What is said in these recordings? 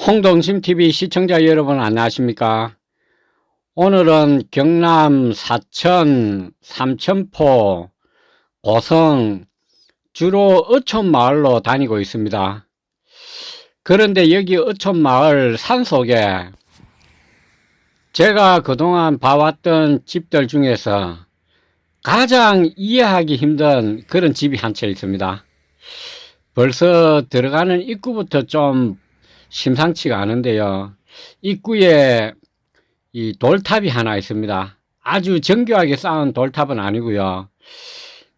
홍동심TV 시청자 여러분 안녕하십니까? 오늘은 경남 사천, 삼천포, 고성, 주로 어촌마을로 다니고 있습니다. 그런데 여기 어촌마을 산속에 제가 그동안 봐왔던 집들 중에서 가장 이해하기 힘든 그런 집이 한 채 있습니다. 벌써 들어가는 입구부터 좀 심상치가 않은데요. 입구에 이 돌탑이 하나 있습니다. 아주 정교하게 쌓은 돌탑은 아니고요.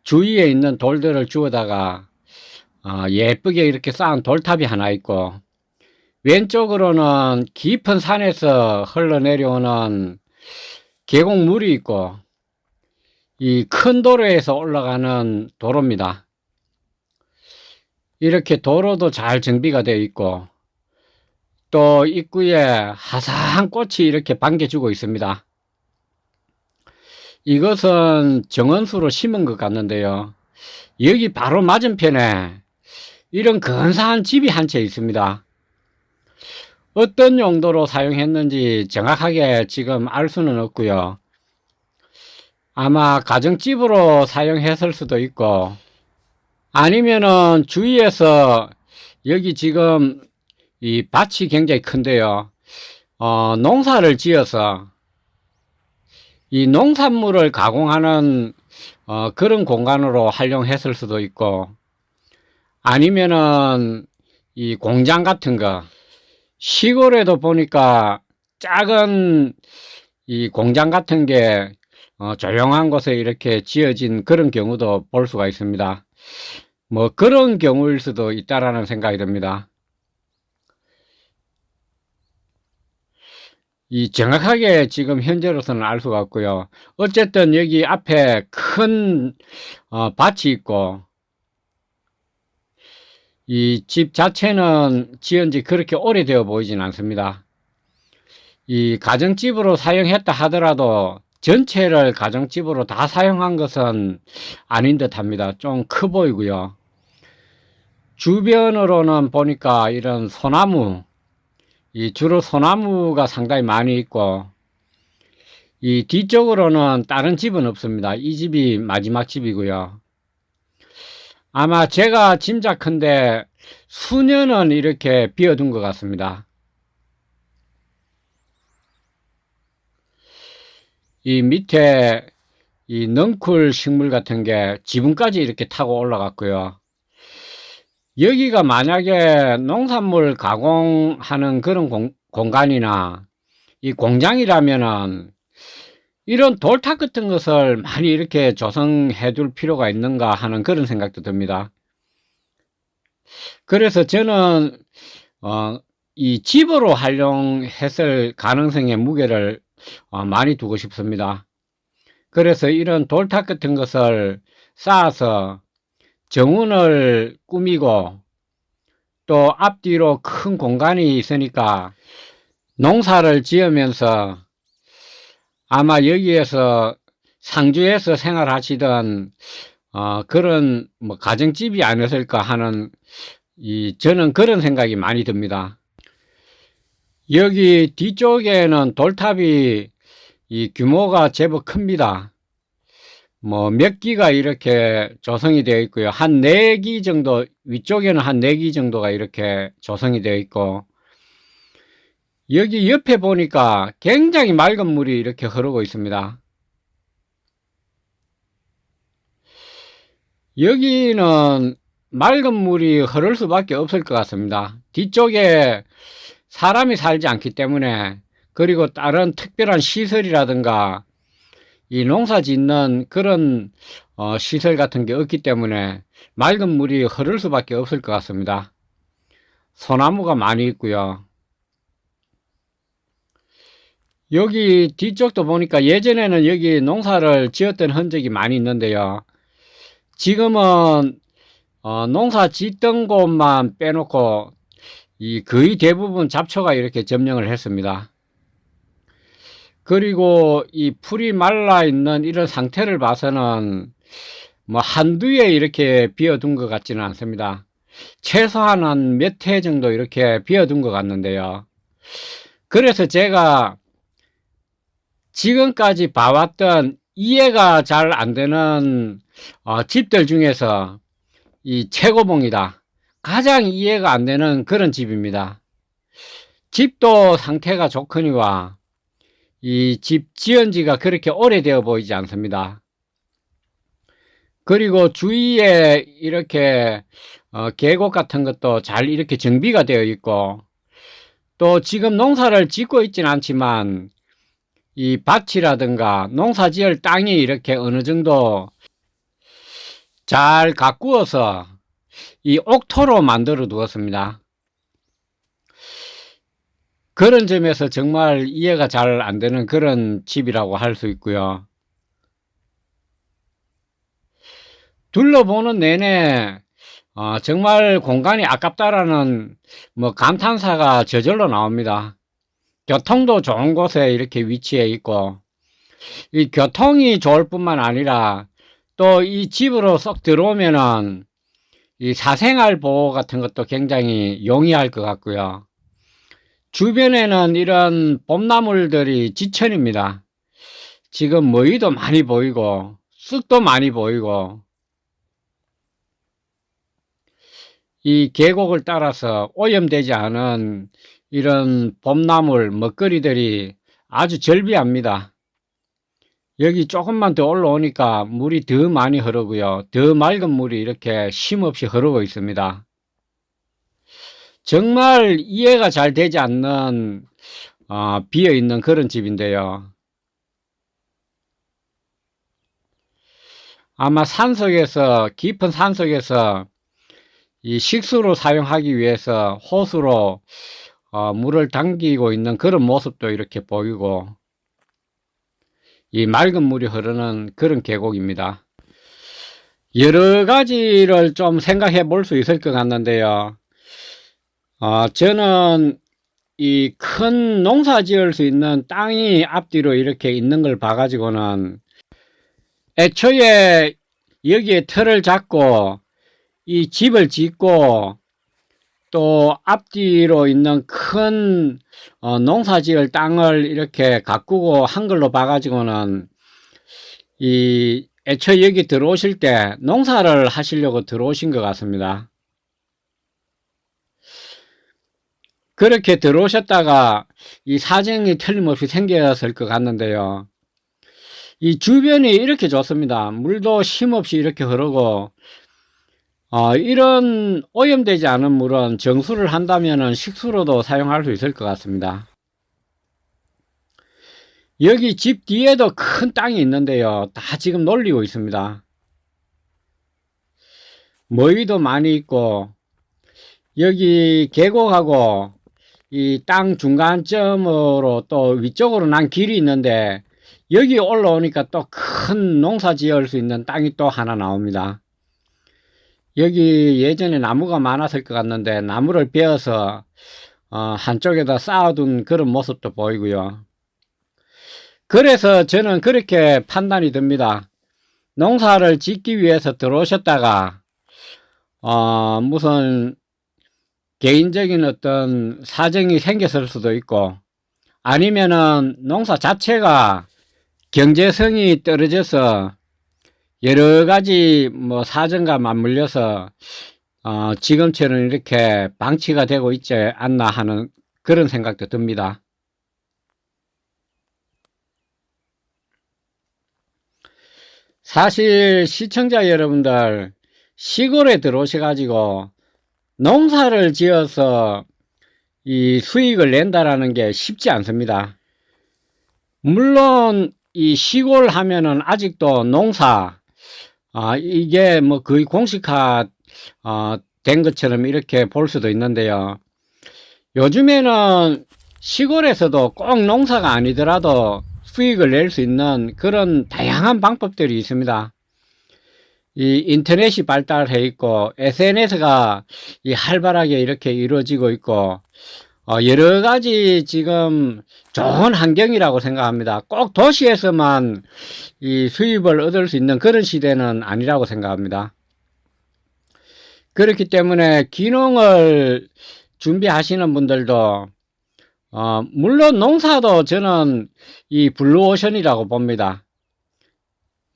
주위에 있는 돌들을 주워다가 예쁘게 이렇게 쌓은 돌탑이 하나 있고, 왼쪽으로는 깊은 산에서 흘러내려오는 계곡물이 있고, 이 큰 도로에서 올라가는 도로입니다. 이렇게 도로도 잘 정비가 되어 있고, 또 입구에 화사한 꽃이 이렇게 반겨주고 있습니다. 이것은 정원수로 심은 것 같는데요. 여기 바로 맞은편에 이런 근사한 집이 한 채 있습니다. 어떤 용도로 사용했는지 정확하게 지금 알 수는 없고요. 아마 가정집으로 사용했을 수도 있고, 아니면은 주위에서 여기 지금 이 밭이 굉장히 큰데요. 농사를 지어서 이 농산물을 가공하는 그런 공간으로 활용했을 수도 있고, 아니면은 이 공장 같은 거, 시골에도 보니까 작은 이 공장 같은 게 조용한 곳에 이렇게 지어진 그런 경우도 볼 수가 있습니다. 뭐 그런 경우일 수도 있다라는 생각이 듭니다. 이 정확하게 지금 현재로서는 알 수가 없고요. 어쨌든 여기 앞에 큰 밭이 있고, 이 집 자체는 지은 지 그렇게 오래되어 보이진 않습니다. 이 가정집으로 사용했다 하더라도 전체를 가정집으로 다 사용한 것은 아닌 듯 합니다. 좀 커 보이고요. 주변으로는 보니까 이런 소나무, 주로 소나무가 상당히 많이 있고, 이 뒤쪽으로는 다른 집은 없습니다. 이 집이 마지막 집이고요. 아마 제가 짐작컨대 수년은 이렇게 비어둔 것 같습니다. 이 밑에 이 넝쿨 식물 같은 게 지붕까지 이렇게 타고 올라갔고요. 여기가 만약에 농산물 가공하는 그런 공간이나 이 공장이라면은 이런 돌탑 같은 것을 많이 이렇게 조성해 둘 필요가 있는가 하는 그런 생각도 듭니다. 그래서 저는 이 집으로 활용했을 가능성의 무게를 많이 두고 싶습니다. 그래서 이런 돌탑 같은 것을 쌓아서 정원을 꾸미고, 또 앞뒤로 큰 공간이 있으니까 농사를 지으면서 아마 여기에서 상주에서 생활하시던 그런 뭐 가정집이 아니었을까 하는 저는 그런 생각이 많이 듭니다. 여기 뒤쪽에는 돌탑이 이 규모가 제법 큽니다. 뭐 몇 기가 이렇게 조성이 되어 있고요. 한 4기 정도, 위쪽에는 한 4기 정도가 이렇게 조성이 되어 있고, 여기 옆에 보니까 굉장히 맑은 물이 이렇게 흐르고 있습니다. 여기는 맑은 물이 흐를 수밖에 없을 것 같습니다. 뒤쪽에 사람이 살지 않기 때문에, 그리고 다른 특별한 시설이라든가 이 농사 짓는 그런 시설 같은 게 없기 때문에 맑은 물이 흐를 수밖에 없을 것 같습니다. 소나무가 많이 있고요. 여기 뒤쪽도 보니까 예전에는 여기 농사를 지었던 흔적이 많이 있는데요. 지금은 농사 짓던 곳만 빼놓고 거의 대부분 잡초가 이렇게 점령을 했습니다. 그리고 이 풀이 말라 있는 이런 상태를 봐서는 뭐 한두 해 이렇게 비어둔 것 같지는 않습니다. 최소한 한 몇 해 정도 이렇게 비워둔 것 같는데요. 그래서 제가 지금까지 봐왔던 이해가 잘 안 되는 집들 중에서 이 최고봉이다. 가장 이해가 안 되는 그런 집입니다. 집도 상태가 좋거니와 이 집 지은 지가 그렇게 오래되어 보이지 않습니다. 그리고 주위에 이렇게 계곡 같은 것도 잘 이렇게 정비가 되어 있고, 또 지금 농사를 짓고 있지는 않지만 이 밭이라든가 농사 지을 땅이 이렇게 어느 정도 잘 가꾸어서 이 옥토로 만들어 두었습니다. 그런 점에서 정말 이해가 잘 안 되는 그런 집이라고 할 수 있고요. 둘러보는 내내 정말 공간이 아깝다라는 감탄사가 저절로 나옵니다. 교통도 좋은 곳에 이렇게 위치해 있고, 이 교통이 좋을 뿐만 아니라 또 이 집으로 쏙 들어오면은 이 사생활 보호 같은 것도 굉장히 용이할 것 같고요. 주변에는 이런 봄나물들이 지천입니다. 지금 머위도 많이 보이고 쑥도 많이 보이고, 이 계곡을 따라서 오염되지 않은 이런 봄나물 먹거리들이 아주 절비합니다. 여기 조금만 더 올라오니까 물이 더 많이 흐르고요. 더 맑은 물이 이렇게 쉼없이 흐르고 있습니다. 정말 이해가 잘 되지 않는 비어있는 그런 집인데요. 아마 산속에서, 깊은 산속에서 이 식수로 사용하기 위해서 호수로 물을 당기고 있는 그런 모습도 이렇게 보이고, 이 맑은 물이 흐르는 그런 계곡입니다. 여러 가지를 좀 생각해 볼 수 있을 것 같는데요. 저는 이 큰 농사 지을 수 있는 땅이 앞뒤로 이렇게 있는 걸 봐가지고는 애초에 여기에 틀을 잡고 이 집을 짓고 또 앞뒤로 있는 큰 농사 지을 땅을 이렇게 가꾸고 한 걸로 봐가지고는 이 애초에 여기 들어오실 때 농사를 하시려고 들어오신 것 같습니다. 그렇게 들어오셨다가 이 사정이 틀림없이 생겼을 것 같는데요. 이 주변이 이렇게 좋습니다. 물도 쉼없이 이렇게 흐르고, 이런 오염되지 않은 물은 정수를 한다면 식수로도 사용할 수 있을 것 같습니다. 여기 집 뒤에도 큰 땅이 있는데요. 다 지금 놀리고 있습니다. 머위도 많이 있고, 여기 계곡하고 이 땅 중간점으로 또 위쪽으로 난 길이 있는데, 여기 올라오니까 또 큰 농사 지을 수 있는 땅이 또 하나 나옵니다. 여기 예전에 나무가 많았을 것 같는데 나무를 베어서 한쪽에다 쌓아둔 그런 모습도 보이고요. 그래서 저는 그렇게 판단이 듭니다. 농사를 짓기 위해서 들어오셨다가 무슨 개인적인 어떤 사정이 생겼을 수도 있고, 아니면은 농사 자체가 경제성이 떨어져서 여러 가지 사정과 맞물려서 지금처럼 이렇게 방치가 되고 있지 않나 하는 그런 생각도 듭니다. 사실 시청자 여러분들, 시골에 들어오셔가지고 농사를 지어서 이 수익을 낸다라는 게 쉽지 않습니다. 물론 이 시골 하면은 아직도 농사 이게 거의 공식화 된 것처럼 이렇게 볼 수도 있는데요. 요즘에는 시골에서도 꼭 농사가 아니더라도 수익을 낼 수 있는 그런 다양한 방법들이 있습니다. 이 인터넷이 발달해 있고 SNS가 활발하게 이렇게 이루어지고 있고, 여러 가지 지금 좋은 환경이라고 생각합니다. 꼭 도시에서만 이 수입을 얻을 수 있는 그런 시대는 아니라고 생각합니다. 그렇기 때문에 귀농을 준비하시는 분들도 물론 농사도 저는 이 블루오션이라고 봅니다.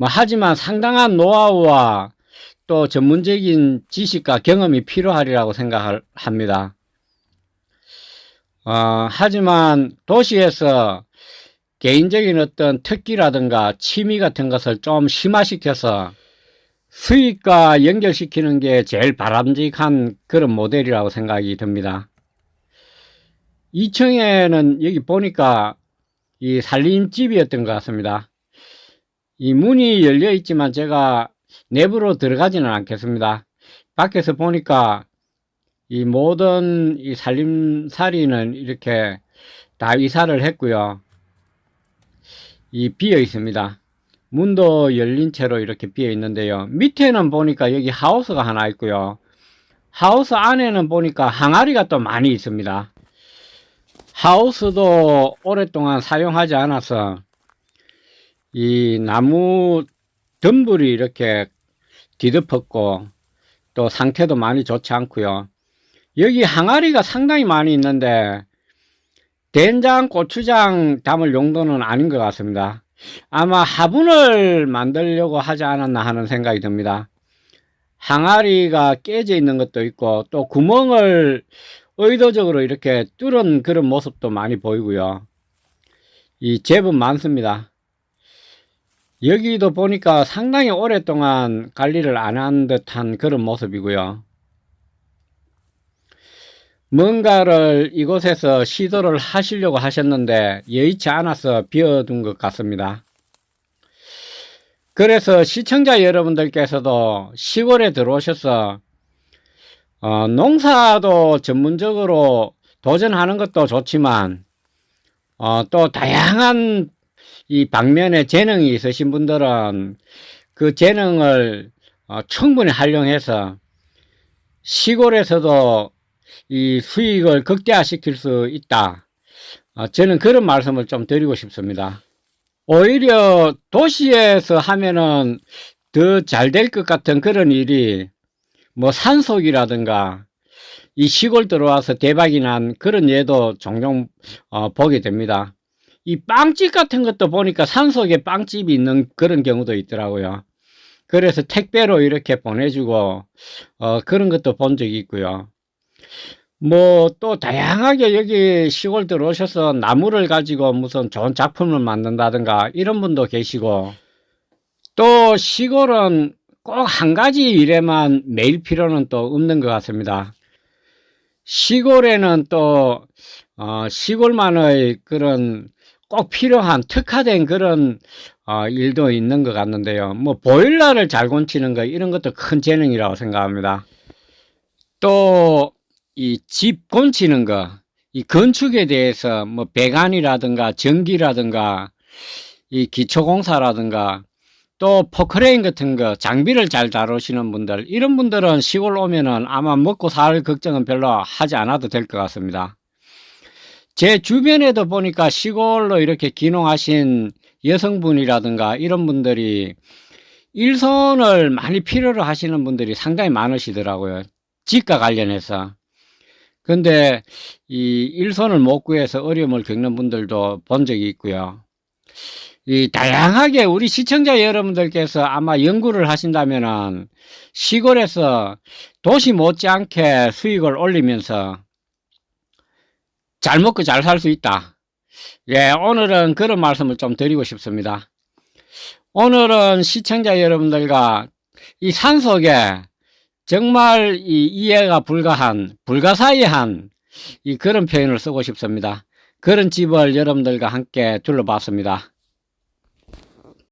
하지만 상당한 노하우와 또 전문적인 지식과 경험이 필요하리라고 생각합니다. 하지만 도시에서 개인적인 어떤 특기라든가 취미 같은 것을 좀 심화시켜서 수익과 연결시키는 게 제일 바람직한 그런 모델이라고 생각이 듭니다. 2층에는 여기 보니까 이 살림집이었던 것 같습니다. 이 문이 열려 있지만 제가 내부로 들어가지는 않겠습니다. 밖에서 보니까 이 모든 이 살림살이는 이렇게 다 이사를 했고요. 이 비어 있습니다. 문도 열린 채로 이렇게 비어 있는데요. 밑에는 보니까 여기 하우스가 하나 있고요. 하우스 안에는 보니까 항아리가 또 많이 있습니다. 하우스도 오랫동안 사용하지 않아서 이 나무 덤불이 이렇게 뒤덮었고 또 상태도 많이 좋지 않고요. 여기 항아리가 상당히 많이 있는데 된장, 고추장 담을 용도는 아닌 것 같습니다. 아마 화분을 만들려고 하지 않았나 하는 생각이 듭니다. 항아리가 깨져 있는 것도 있고 또 구멍을 의도적으로 이렇게 뚫은 그런 모습도 많이 보이고요. 이 제법 많습니다. 여기도 보니까 상당히 오랫동안 관리를 안 한 듯한 그런 모습이고요. 뭔가를 이곳에서 시도를 하시려고 하셨는데 여의치 않아서 비워둔 것 같습니다. 그래서 시청자 여러분들께서도 시골에 들어오셔서 농사도 전문적으로 도전하는 것도 좋지만 또 다양한 이 방면에 재능이 있으신 분들은 그 재능을 충분히 활용해서 시골에서도 이 수익을 극대화시킬 수 있다. 저는 그런 말씀을 좀 드리고 싶습니다. 오히려 도시에서 하면은 더 잘 될 것 같은 그런 일이 산속이라든가 이 시골 들어와서 대박이 난 그런 예도 종종 보게 됩니다. 이 빵집 같은 것도 보니까 산속에 빵집이 있는 그런 경우도 있더라고요. 그래서 택배로 이렇게 보내주고 그런 것도 본 적이 있고요. 또 다양하게 여기 시골 들어오셔서 나무를 가지고 무슨 좋은 작품을 만든다든가 이런 분도 계시고, 또 시골은 꼭 한 가지 일에만 매일 필요는 또 없는 것 같습니다. 시골에는 또 시골만의 그런 꼭 필요한 특화된 그런 일도 있는 것 같는데요. 보일러를 잘 고치는 거 이런 것도 큰 재능이라고 생각합니다. 또 이 집 고치는 거, 이 건축에 대해서 배관이라든가 전기라든가 이 기초공사라든가 또 포크레인 같은 거 장비를 잘 다루시는 분들, 이런 분들은 시골 오면은 아마 먹고 살 걱정은 별로 하지 않아도 될 것 같습니다. 제 주변에도 보니까 시골로 이렇게 귀농하신 여성분이라든가 이런 분들이 일손을 많이 필요로 하시는 분들이 상당히 많으시더라고요. 집과 관련해서. 근데 이 일손을 못 구해서 어려움을 겪는 분들도 본 적이 있고요. 이 다양하게 우리 시청자 여러분들께서 아마 연구를 하신다면은 시골에서 도시 못지않게 수익을 올리면서 잘 먹고 잘 살 수 있다. 예, 오늘은 그런 말씀을 좀 드리고 싶습니다. 오늘은 시청자 여러분들과 이 산속에 정말 이 이해가 불가사의한 이 그런 표현을 쓰고 싶습니다. 그런 집을 여러분들과 함께 둘러봤습니다.